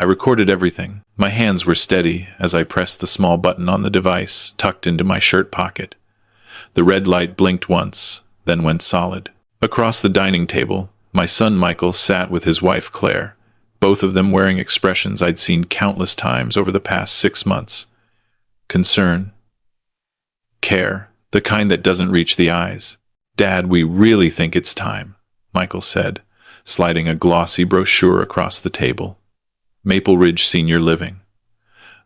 recorded everything. My hands were steady as I pressed the small button on the device tucked into my shirt pocket. The red light blinked once, then went solid. Across the dining table, my son Michael sat with his wife Claire, both of them wearing expressions I'd seen countless times over the past 6 months. Concern. Care. The kind that doesn't reach the eyes. "Dad, we really think it's time," Michael said, sliding a glossy brochure across the table. Maple Ridge Senior Living.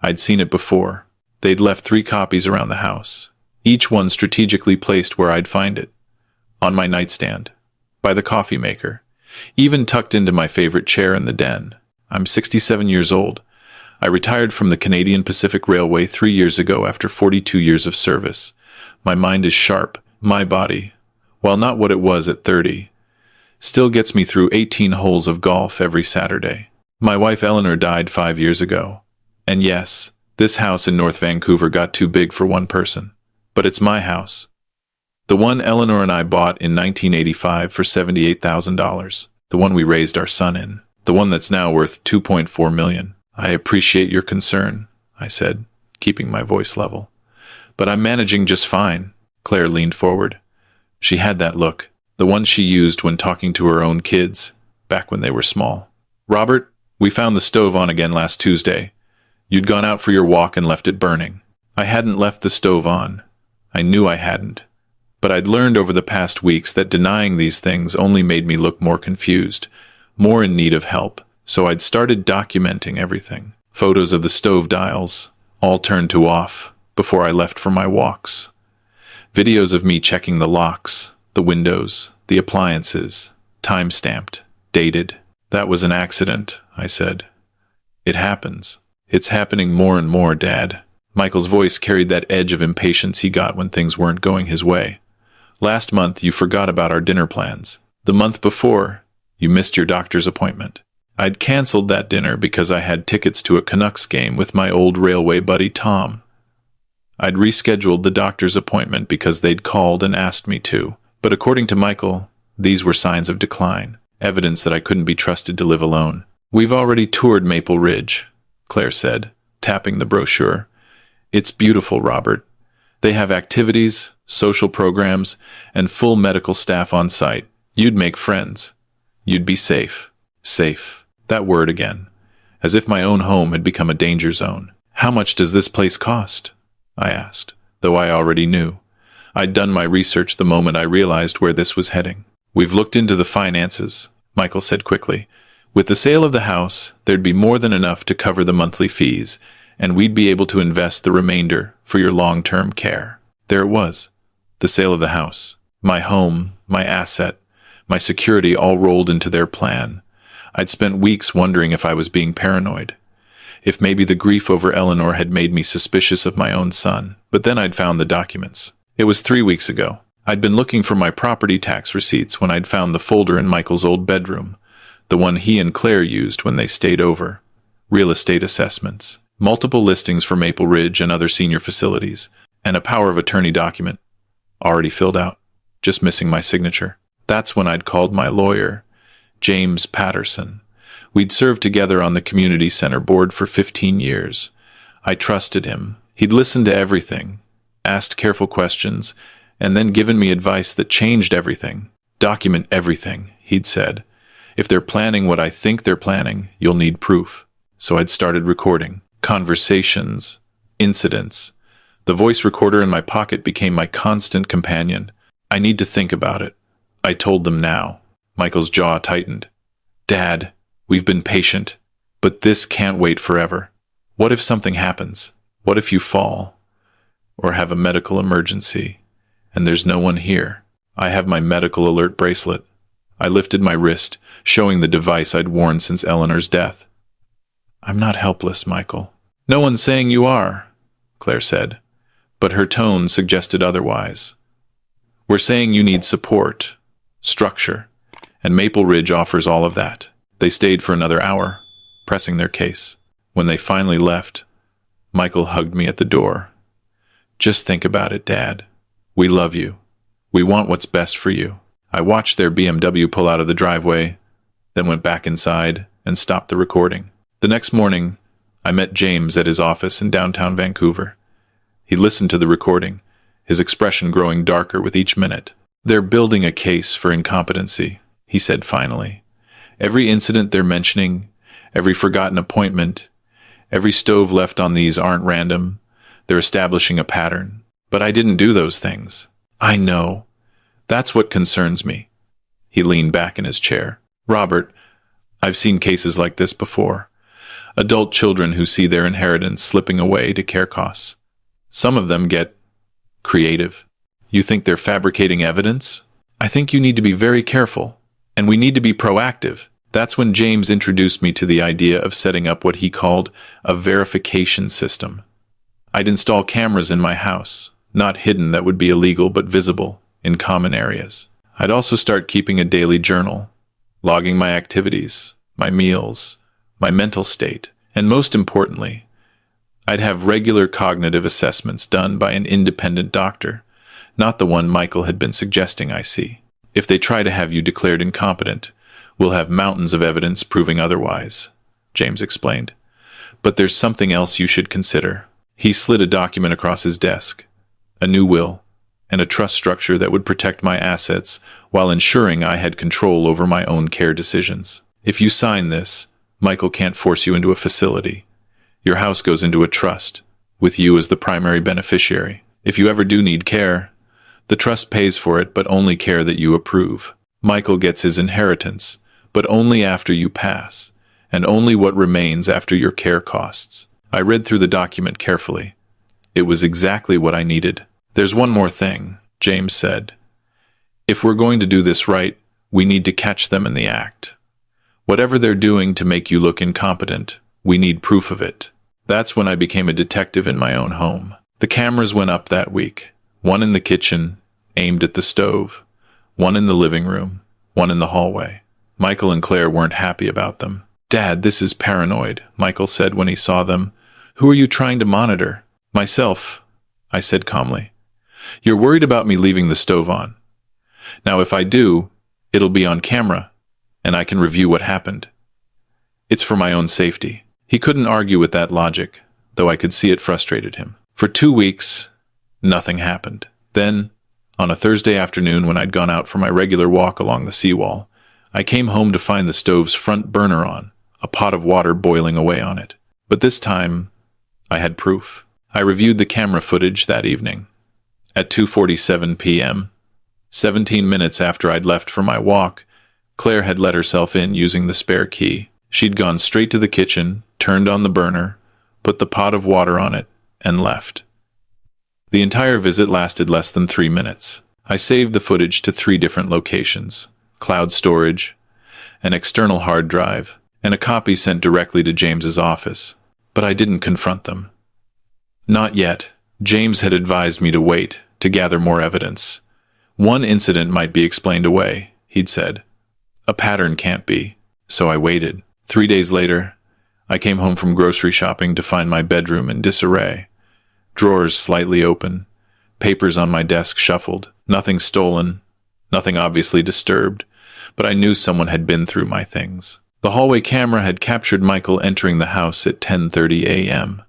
I'd seen it before. They'd left 3 copies around the house, each one strategically placed where I'd find it. On my nightstand, by the coffee maker, even tucked into my favorite chair in the den. I'm 67 years old. I retired from the Canadian Pacific Railway 3 years ago after 42 years of service. My mind is sharp. My body, while not what it was at 30, still gets me through 18 holes of golf every Saturday. My wife Eleanor died 5 years ago. And yes, this house in North Vancouver got too big for one person. But it's my house. The one Eleanor and I bought in 1985 for $78,000. The one we raised our son in. The one that's now worth $2.4 million. "I appreciate your concern," I said, keeping my voice level. "But I'm managing just fine." Claire leaned forward. She had that look, the one she used when talking to her own kids, back when they were small. "Robert, we found the stove on again last Tuesday. You'd gone out for your walk and left it burning." I hadn't left the stove on. I knew I hadn't. But I'd learned over the past weeks that denying these things only made me look more confused, more in need of help, so I'd started documenting everything. Photos of the stove dials, all turned to off, before I left for my walks. Videos of me checking the locks, the windows, the appliances, time-stamped, dated. "That was an accident," I said. "It happens. It's happening more and more, Dad." Michael's voice carried that edge of impatience he got when things weren't going his way. "Last month, you forgot about our dinner plans. The month before, you missed your doctor's appointment. I'd canceled that dinner because I had tickets to a Canucks game with my old railway buddy Tom. I'd rescheduled the doctor's appointment because they'd called and asked me to. But according to Michael, these were signs of decline, evidence that I couldn't be trusted to live alone. "We've already toured Maple Ridge," Claire said, tapping the brochure. "It's beautiful, Robert. They have activities, social programs, and full medical staff on site. You'd make friends. You'd be safe." Safe. That word again. As if my own home had become a danger zone. "How much does this place cost?" I asked, though I already knew. I'd done my research the moment I realized where this was heading. "We've looked into the finances," Michael said quickly. "With the sale of the house, there'd be more than enough to cover the monthly fees, and we'd be able to invest the remainder for your long-term care." There it was. The sale of the house. My home, my asset, my security all rolled into their plan. I'd spent weeks wondering if I was being paranoid. If maybe the grief over Eleanor had made me suspicious of my own son. But then I'd found the documents. It was 3 weeks ago. I'd been looking for my property tax receipts when I'd found the folder in Michael's old bedroom, the one he and Claire used when they stayed over. Real estate assessments, multiple listings for Maple Ridge and other senior facilities, and a power of attorney document. Already filled out, just missing my signature. That's when I'd called my lawyer, James Patterson. We'd served together on the community center board for 15 years. I trusted him. He'd listened to everything, asked careful questions, and then given me advice that changed everything. "Document everything," he'd said. "If they're planning what I think they're planning, you'll need proof." So I'd started recording. Conversations, incidents. The voice recorder in my pocket became my constant companion. "I need to think about it," I told them now. Michael's jaw tightened. "Dad, we've been patient, but this can't wait forever. What if something happens? What if you fall? Or have a medical emergency, and there's no one here?" I have my medical alert bracelet. I lifted my wrist, showing the device I'd worn since Eleanor's death. "I'm not helpless, Michael." "No one's saying you are," Claire said, but her tone suggested otherwise. "We're saying you need support, structure, and Maple Ridge offers all of that." They stayed for another hour, pressing their case. When they finally left, Michael hugged me at the door. "Just think about it, Dad. We love you. We want what's best for you." I watched their BMW pull out of the driveway, then went back inside and stopped the recording. The next morning, I met James at his office in downtown Vancouver. He listened to the recording, his expression growing darker with each minute. "They're building a case for incompetency," he said finally. "Every incident they're mentioning, every forgotten appointment, every stove left on these aren't random. They're establishing a pattern. But I didn't do those things." "I know. That's what concerns me." He leaned back in his chair. "Robert, I've seen cases like this before. Adult children who see their inheritance slipping away to care costs. Some of them get creative. You think they're fabricating evidence? I think you need to be very careful, and we need to be proactive." That's when James introduced me to the idea of setting up what he called a verification system. I'd install cameras in my house, not hidden that would be illegal but visible in common areas. I'd also start keeping a daily journal, logging my activities, my meals, my mental state, and most importantly, I'd have regular cognitive assessments done by an independent doctor, not the one Michael had been suggesting I see. If they try to have you declared incompetent, we'll have mountains of evidence proving otherwise, James explained. But there's something else you should consider. He slid a document across his desk, a new will, and a trust structure that would protect my assets while ensuring I had control over my own care decisions. If you sign this, Michael can't force you into a facility. Your house goes into a trust, with you as the primary beneficiary. If you ever do need care, the trust pays for it, but only care that you approve. Michael gets his inheritance, but only after you pass, and only what remains after your care costs. I read through the document carefully. It was exactly what I needed. "There's one more thing," James said. "If we're going to do this right, we need to catch them in the act. Whatever they're doing to make you look incompetent, we need proof of it." That's when I became a detective in my own home. The cameras went up that week. One in the kitchen, aimed at the stove. One in the living room. One in the hallway. Michael and Claire weren't happy about them. "Dad, this is paranoid," Michael said when he saw them. "Who are you trying to monitor?" "Myself," I said calmly. "You're worried about me leaving the stove on. Now, if I do, it'll be on camera, and I can review what happened. It's for my own safety." He couldn't argue with that logic, though I could see it frustrated him. For 2 weeks, nothing happened. Then, on a Thursday afternoon when I'd gone out for my regular walk along the seawall, I came home to find the stove's front burner on, a pot of water boiling away on it. But this time, I had proof. I reviewed the camera footage that evening. At 2:47 p.m., 17 minutes after I'd left for my walk, Claire had let herself in using the spare key. She'd gone straight to the kitchen, turned on the burner, put the pot of water on it, and left. The entire visit lasted less than 3 minutes. I saved the footage to 3 different locations: cloud storage, an external hard drive, and a copy sent directly to James's office. But I didn't confront them. Not yet. James had advised me to wait, to gather more evidence. One incident might be explained away, he'd said. A pattern can't be. So I waited. 3 days later, I came home from grocery shopping to find my bedroom in disarray. Drawers slightly open, papers on my desk shuffled, nothing stolen, nothing obviously disturbed, but I knew someone had been through my things. The hallway camera had captured Michael entering the house at 10:30 a.m.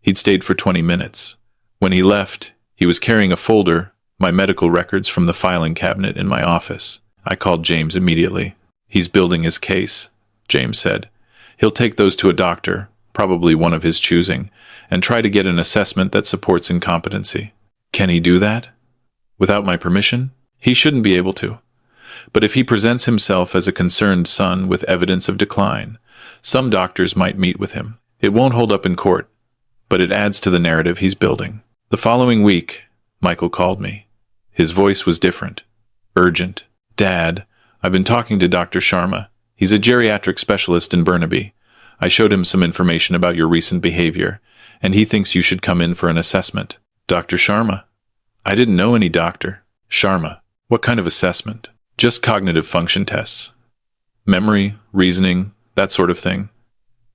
He'd stayed for 20 minutes. When he left, he was carrying a folder, my medical records from the filing cabinet in my office. I called James immediately. "He's building his case," James said. "He'll take those to a doctor, probably one of his choosing, and try to get an assessment that supports incompetency." "Can he do that? Without my permission?" "He shouldn't be able to. But if he presents himself as a concerned son with evidence of decline, some doctors might meet with him. It won't hold up in court, but it adds to the narrative he's building." The following week, Michael called me. His voice was different, urgent. "Dad, I've been talking to Dr. Sharma. He's a geriatric specialist in Burnaby. I showed him some information about your recent behavior, and he thinks you should come in for an assessment." "Dr. Sharma? I didn't know any doctor." "Sharma. What kind of assessment?" "Just cognitive function tests. Memory, reasoning, that sort of thing.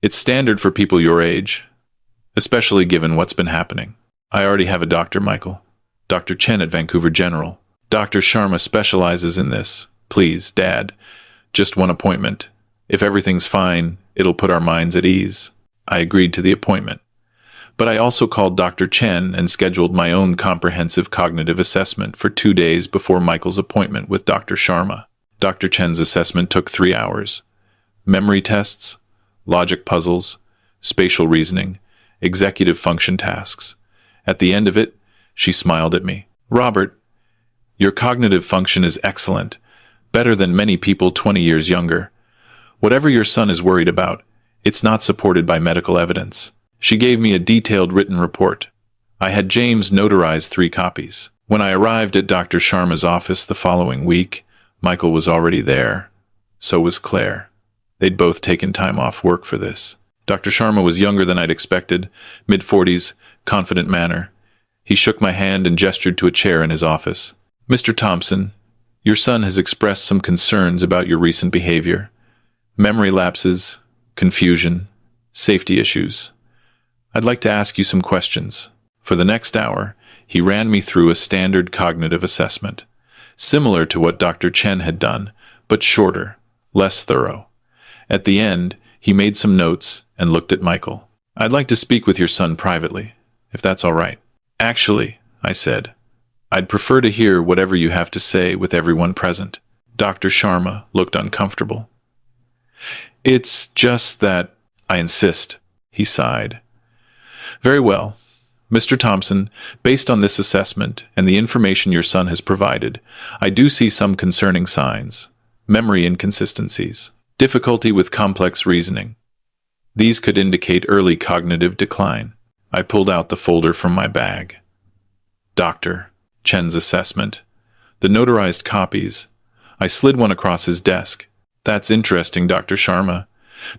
It's standard for people your age, especially given what's been happening." "I already have a doctor, Michael. Dr. Chen at Vancouver General. Dr. Sharma specializes in this. Please, Dad, just one appointment. If everything's fine, It'll put our minds at ease. I agreed to the appointment. But I also called Dr. Chen and scheduled my own comprehensive cognitive assessment for 2 days before Michael's appointment with Dr. Sharma. Dr. Chen's assessment took 3 hours. Memory tests, logic puzzles, spatial reasoning, executive function tasks. At the end of it, she smiled at me. "Robert, your cognitive function is excellent, better than many people 20 years younger. Whatever your son is worried about, it's not supported by medical evidence." She gave me a detailed written report. I had James notarize 3 copies. When I arrived at Dr. Sharma's office the following week, Michael was already there. So was Claire. They'd both taken time off work for this. Dr. Sharma was younger than I'd expected, mid-40s, confident manner. He shook my hand and gestured to a chair in his office. "Mr. Thompson, your son has expressed some concerns about your recent behavior. Memory lapses, confusion, safety issues. I'd like to ask you some questions." For the next hour, he ran me through a standard cognitive assessment, similar to what Dr. Chen had done, but shorter, less thorough. At the end, he made some notes and looked at Michael. "I'd like to speak with your son privately, if that's all right." "Actually," I said, "I'd prefer to hear whatever you have to say with everyone present." Dr. Sharma looked uncomfortable. "It's just that I insist," he sighed. "Very well. Mr. Thompson, based on this assessment and the information your son has provided, I do see some concerning signs. Memory inconsistencies, difficulty with complex reasoning. These could indicate early cognitive decline." I pulled out the folder from my bag. Dr. Chen's assessment. The notarized copies. I slid one across his desk. "That's interesting, Dr. Sharma,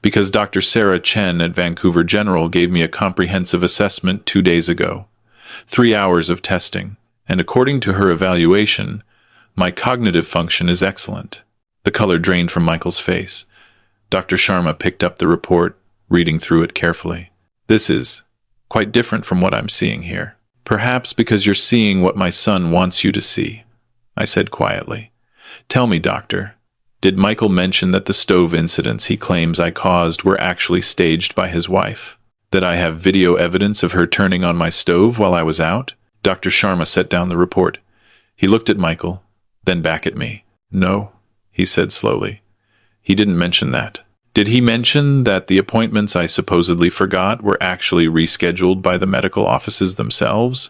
because Dr. Sarah Chen at Vancouver General gave me a comprehensive assessment 2 days ago. 3 hours of testing, and according to her evaluation, my cognitive function is excellent." The color drained from Michael's face. Dr. Sharma picked up the report, reading through it carefully. "This is quite different from what I'm seeing here. Perhaps because you're seeing what my son wants you to see," I said quietly. "Tell me, doctor, did Michael mention that the stove incidents he claims I caused were actually staged by his wife? That I have video evidence of her turning on my stove while I was out?" Dr. Sharma set down the report. He looked at Michael, then back at me. "No," he said slowly. "He didn't mention that." "Did he mention that the appointments I supposedly forgot were actually rescheduled by the medical offices themselves?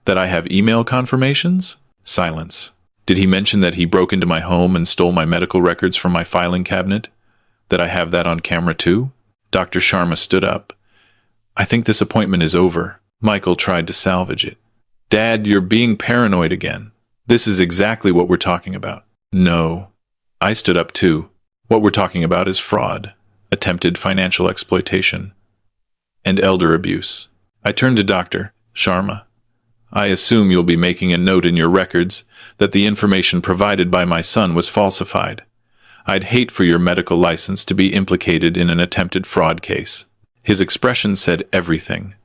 That I have email confirmations?" Silence. "Did he mention that he broke into my home and stole my medical records from my filing cabinet? That I have that on camera too?" Dr. Sharma stood up. "I think this appointment is over." Michael tried to salvage it. "Dad, you're being paranoid again. This is exactly what we're talking about." "No." I stood up too. "What we're talking about is fraud, attempted financial exploitation, and elder abuse." I turned to Dr. Sharma. "I assume you'll be making a note in your records that the information provided by my son was falsified. I'd hate for your medical license to be implicated in an attempted fraud case." His expression said everything.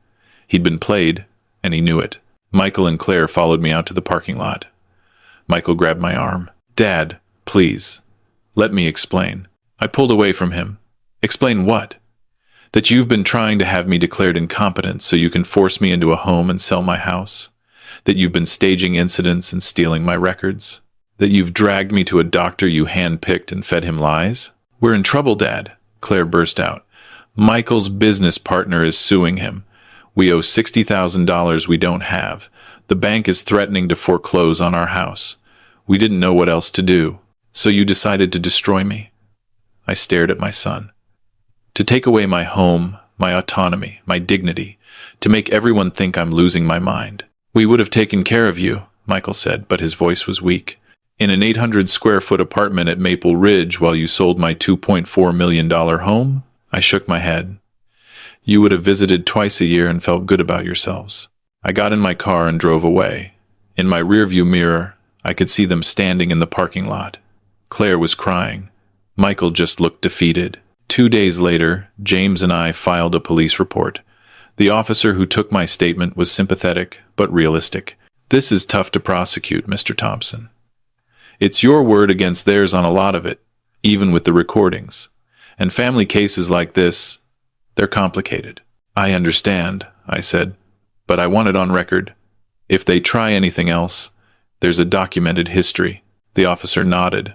He'd been played, and he knew it. Michael and Claire followed me out to the parking lot. Michael grabbed my arm. "Dad, please. Let me explain." I pulled away from him. "Explain what?" "That you've been trying to have me declared incompetent so you can force me into a home and sell my house. That you've been staging incidents and stealing my records. That you've dragged me to a doctor you handpicked and fed him lies." "We're in trouble, Dad," Claire burst out. "Michael's business partner is suing him. We owe $60,000 we don't have. The bank is threatening to foreclose on our house. We didn't know what else to do. So you decided to destroy me." I stared at my son. "To take away my home, my autonomy, my dignity, to make everyone think I'm losing my mind." "We would have taken care of you," Michael said, but his voice was weak. "In an 800-square-foot apartment at Maple Ridge while you sold my $2.4 million home?" I shook my head. "You would have visited twice a year and felt good about yourselves." I got in my car and drove away. In my rearview mirror, I could see them standing in the parking lot. Claire was crying. Michael just looked defeated. 2 days later, James and I filed a police report. The officer who took my statement was sympathetic, but realistic. "This is tough to prosecute, Mr. Thompson. It's your word against theirs on a lot of it, even with the recordings. And family cases like this, they're complicated. I understand, I said, but I want it on record. If they try anything else, there's a documented history. The officer nodded.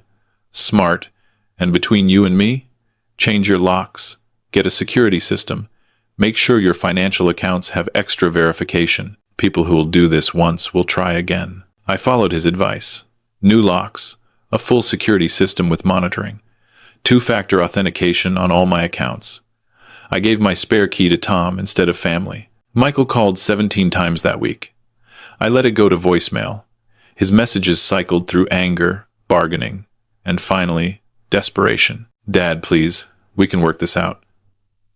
Smart. And between you and me, change your locks, get a security system, make sure your financial accounts have extra verification. People who will do this once will try again. I followed his advice. New locks, a full security system with monitoring, two-factor authentication on all my accounts. I gave my spare key to Tom instead of family. Michael called 17 times that week. I let it go to voicemail. His messages cycled through anger, bargaining, and finally, desperation. Dad, please, we can work this out.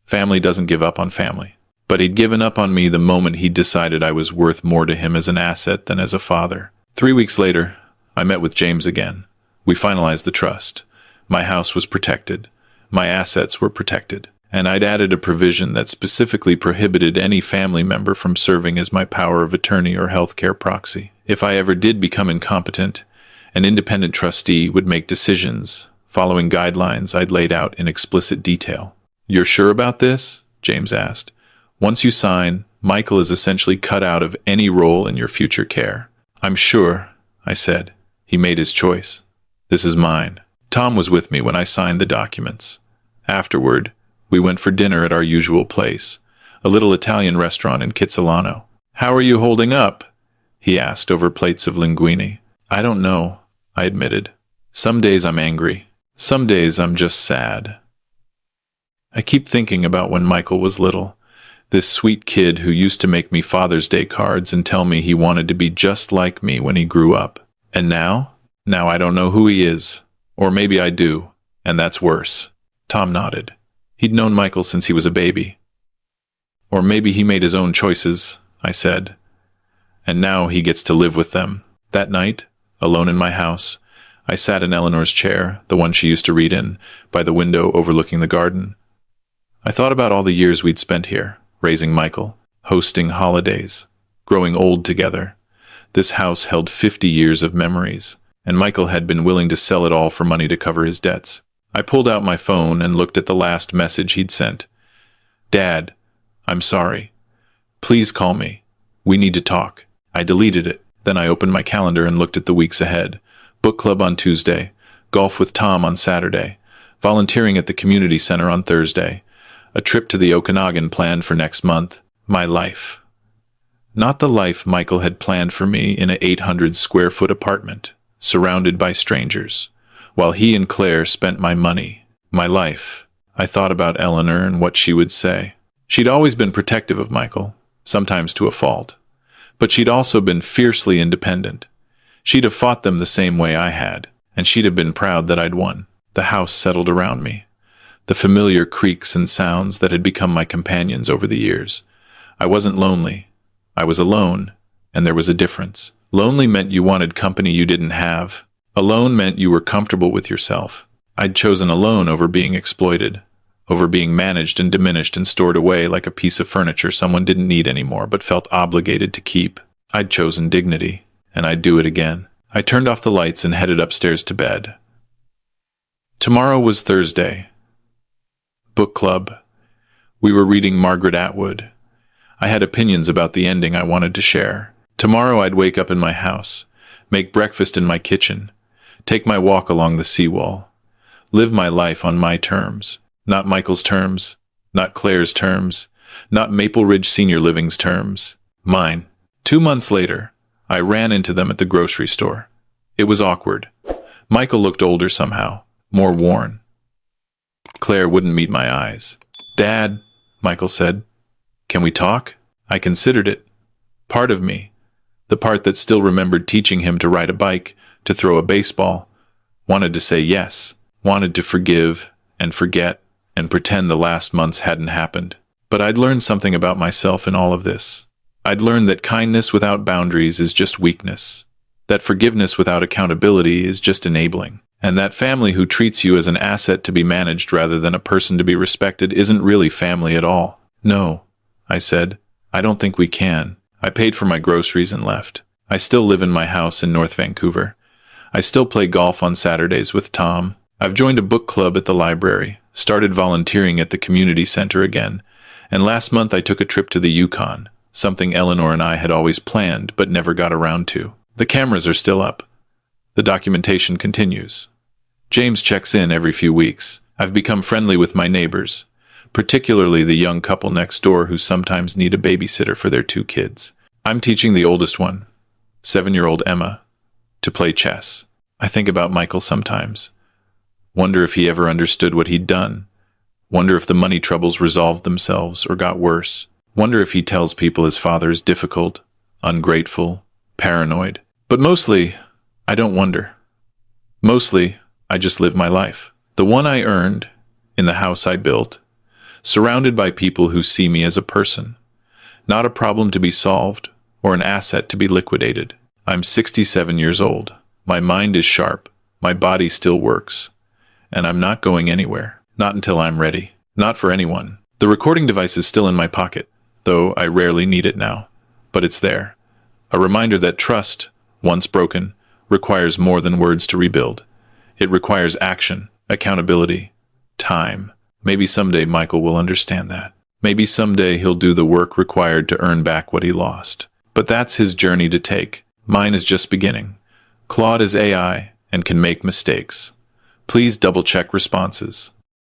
Family doesn't give up on family. But he'd given up on me the moment he'd decided I was worth more to him as an asset than as a father. 3 weeks later, I met with James again. We finalized the trust. My house was protected. My assets were protected. And I'd added a provision that specifically prohibited any family member from serving as my power of attorney or healthcare proxy. If I ever did become incompetent, an independent trustee would make decisions, following guidelines I'd laid out in explicit detail. You're sure about this? James asked. Once you sign, Michael is essentially cut out of any role in your future care. I'm sure, I said. He made his choice. This is mine. Tom was with me when I signed the documents. Afterward, we went for dinner at our usual place, a little Italian restaurant in Kitsilano. How are you holding up? He asked over plates of linguine. I don't know, I admitted. Some days I'm angry. Some days I'm just sad. I keep thinking about when Michael was little. This sweet kid who used to make me Father's Day cards and tell me he wanted to be just like me when he grew up. And now? Now I don't know who he is. Or maybe I do, and that's worse. Tom nodded. He'd known Michael since he was a baby. Or maybe he made his own choices, I said. And now he gets to live with them. That night, alone in my house, I sat in Eleanor's chair, the one she used to read in, by the window overlooking the garden. I thought about all the years we'd spent here, raising Michael, hosting holidays, growing old together. This house held 50 years of memories, and Michael had been willing to sell it all for money to cover his debts. I pulled out my phone and looked at the last message he'd sent. Dad, I'm sorry. Please call me. We need to talk. I deleted it. Then I opened my calendar and looked at the weeks ahead. Book club on Tuesday, golf with Tom on Saturday, volunteering at the community center on Thursday, a trip to the Okanagan planned for next month. My life. Not the life Michael had planned for me in an 800-square-foot apartment, surrounded by strangers, while he and Claire spent my money. My life. I thought about Eleanor and what she would say. She'd always been protective of Michael, sometimes to a fault. But she'd also been fiercely independent. She'd have fought them the same way I had, and she'd have been proud that I'd won. The house settled around me. The familiar creaks and sounds that had become my companions over the years. I wasn't lonely. I was alone, and there was a difference. Lonely meant you wanted company you didn't have. Alone meant you were comfortable with yourself. I'd chosen alone over being exploited, over being managed and diminished and stored away like a piece of furniture someone didn't need anymore but felt obligated to keep. I'd chosen dignity, and I'd do it again. I turned off the lights and headed upstairs to bed. Tomorrow was Thursday. Book club. We were reading Margaret Atwood. I had opinions about the ending I wanted to share. Tomorrow I'd wake up in my house, make breakfast in my kitchen, take my walk along the seawall, live my life on my terms, not Michael's terms, not Claire's terms, not Maple Ridge Senior Living's terms, mine. 2 months later, I ran into them at the grocery store. It was awkward. Michael looked older somehow, more worn. Claire wouldn't meet my eyes. Dad, Michael said, can we talk? I considered it. Part of me, the part that still remembered teaching him to ride a bike, to throw a baseball, wanted to say yes, wanted to forgive and forget and pretend the last months hadn't happened. But I'd learned something about myself in all of this. I'd learned that kindness without boundaries is just weakness, that forgiveness without accountability is just enabling, and that family who treats you as an asset to be managed rather than a person to be respected isn't really family at all. No, I said, I don't think we can. I paid for my groceries and left. I still live in my house in North Vancouver. I still play golf on Saturdays with Tom. I've joined a book club at the library. started volunteering at the community center again, and last month I took a trip to the Yukon, something Eleanor and I had always planned but never got around to. The cameras are still up. The documentation continues. James checks in every few weeks. I've become friendly with my neighbors, particularly the young couple next door who sometimes need a babysitter for their 2 kids. I'm teaching the oldest one, 7-year-old Emma, to play chess. I think about Michael sometimes. Wonder if he ever understood what he'd done. Wonder if the money troubles resolved themselves or got worse. Wonder if he tells people his father is difficult, ungrateful, paranoid. But mostly, I don't wonder. Mostly, I just live my life. The one I earned, in the house I built, surrounded by people who see me as a person, not a problem to be solved or an asset to be liquidated. I'm 67 years old. My mind is sharp. My body still works. And I'm not going anywhere. Not until I'm ready. Not for anyone. The recording device is still in my pocket, though I rarely need it now. But it's there. A reminder that trust, once broken, requires more than words to rebuild. It requires action, accountability, time. Maybe someday Michael will understand that. Maybe someday he'll do the work required to earn back what he lost. But that's his journey to take. Mine is just beginning. Claude is AI and can make mistakes. Please double-check responses.